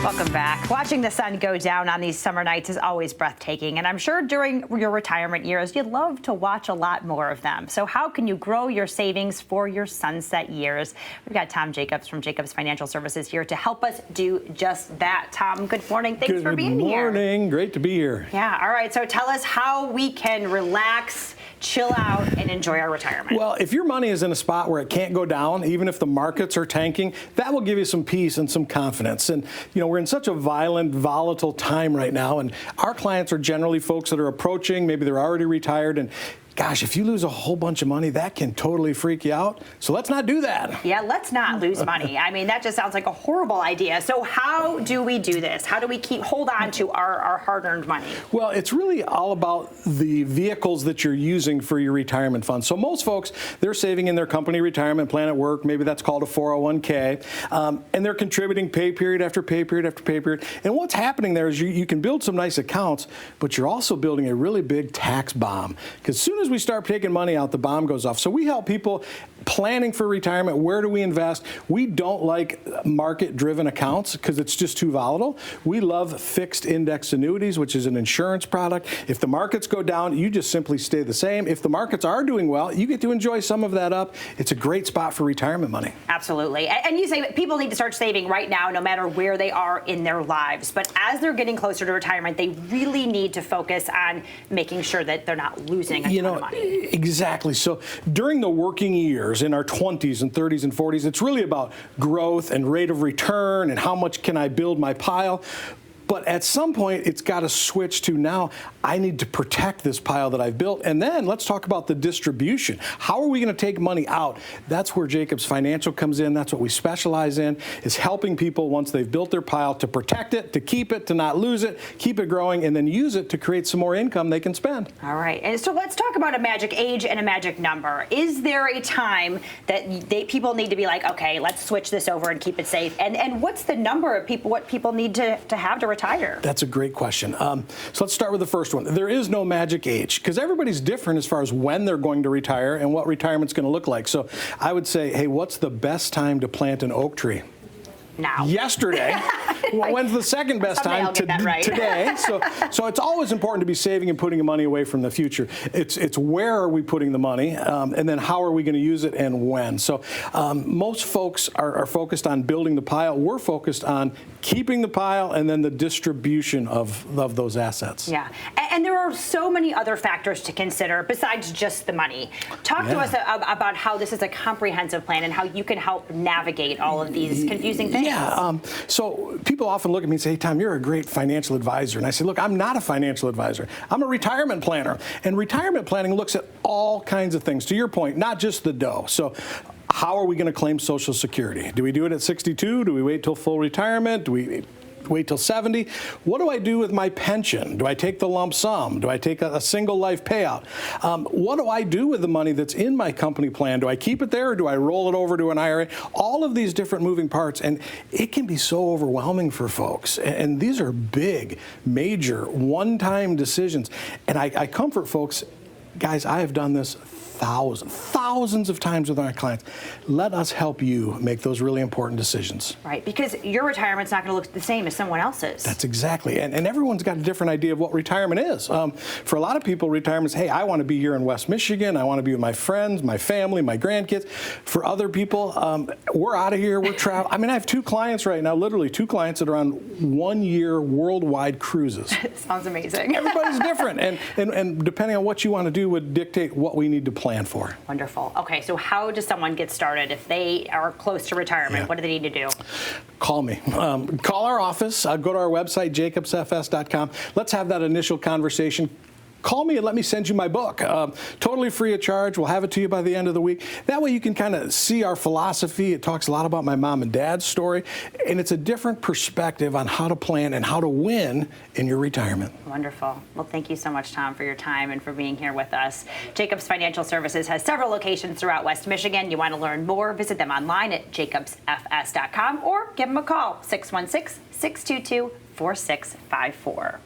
Welcome back. Watching the sun go down on these summer nights is always breathtaking, and I'm sure during your retirement years, you'd love to watch a lot more of them. So how can you grow your savings for your sunset years? We've got Tom Jacobs from Jacobs Financial Services here to help us do just that. Tom, good morning. Thanks for being here. Good morning. Great to be here. Yeah. All right. So tell us how we can relax, chill out, and enjoy our retirement. Well, if your money is in a spot where it can't go down, even if the markets are tanking, that will give you some peace and some confidence. And, you know, we're in such a violent, volatile time right now, and our clients are generally folks that are approaching, maybe they're already retired, and gosh, if you lose a whole bunch of money, that can totally freak you out. So let's not do that. Yeah, let's not lose money. I mean, that just sounds like a horrible idea. So how do we do this? How do we hold on to our hard-earned money? Well, it's really all about the vehicles that you're using for your retirement fund. So most folks, they're saving in their company retirement plan at work. Maybe that's called a 401k. And they're contributing pay period after pay period after pay period. And what's happening there is you can build some nice accounts, but you're also building a really big tax bomb. Because as soon as we start taking money out, the bomb goes off. So we help people planning for retirement. Where do we invest? We don't like market-driven accounts because it's just too volatile. We love fixed index annuities, which is an insurance product. If the markets go down, you just simply stay the same. If the markets are doing well, you get to enjoy some of that up. It's a great spot for retirement money. Absolutely. And you say that people need to start saving right now, no matter where they are in their lives. But as they're getting closer to retirement, they really need to focus on making sure that they're not losing a ton of money. Exactly. So during the working years, in our 20s and 30s and 40s, it's really about growth and rate of return and how much can I build my pile. But at some point, it's got to switch to now, I need to protect this pile that I've built. And then let's talk about the distribution. How are we going to take money out? That's where Jacobs Financial comes in. That's what we specialize in, is helping people once they've built their pile to protect it, to keep it, to not lose it, keep it growing, and then use it to create some more income they can spend. All right. And so let's talk about a magic age and a magic number. Is there a time that people need to be like, okay, let's switch this over and keep it safe? And what's the number of people, what people need to have to retire? That's a great question. So let's start with the first one. There is no magic age because everybody's different as far as when they're going to retire and what retirement's going to look like. So I would say, hey, what's the best time to plant an oak tree? Now. Yesterday. Well, when's the second best time? Today. So it's always important to be saving and putting money away from the future. It's where are we putting the money, and then how are we going to use it and when. So most folks are focused on building the pile. We're focused on keeping the pile and then the distribution of those assets. Yeah, and there are so many other factors to consider besides just the money. Talk to us about how this is a comprehensive plan and how you can help navigate all of these confusing things. Yeah, so people often look at me and say, hey, Tom, you're a great financial advisor. And I say, look, I'm not a financial advisor. I'm a retirement planner. And retirement planning looks at all kinds of things. To your point, not just the dough. So how are we going to claim Social Security? Do we do it at 62? Do we wait till full retirement? Do we wait till 70? What do I do with my pension? Do I take the lump sum? Do I take a single life payout? What do I do with the money that's in my company plan? Do I keep it there or do I roll it over to an IRA? All of these different moving parts, and it can be so overwhelming for folks. And these are big, major, one-time decisions. And I comfort folks, guys, I have done this thousands of times with my clients. Let us help you make those really important decisions. Right, because your retirement's not going to look the same as someone else's. That's exactly, and everyone's got a different idea of what retirement is. For a lot of people, retirement is, hey, I want to be here in West Michigan. I want to be with my friends, my family, my grandkids. For other people, we're out of here, we're traveling. I mean, I have two clients right now, literally two clients that are on 1-year worldwide cruises. Sounds amazing. Everybody's different, and depending on what you want to do would dictate what we need to plan for. Wonderful. Okay, so how does someone get started if they are close to retirement? What do they need to do? Call me. Call our office. Go to our website, jacobsfs.com. Let's have that initial conversation. Call me and let me send you my book. Totally free of charge. We'll have it to you by the end of the week. That way you can kind of see our philosophy. It talks a lot about my mom and dad's story, and it's a different perspective on how to plan and how to win in your retirement. Wonderful. Well, thank you so much, Tom, for your time and for being here with us. Jacobs Financial Services has several locations throughout West Michigan. You want to learn more, visit them online at jacobsfs.com or give them a call, 616-622-4654.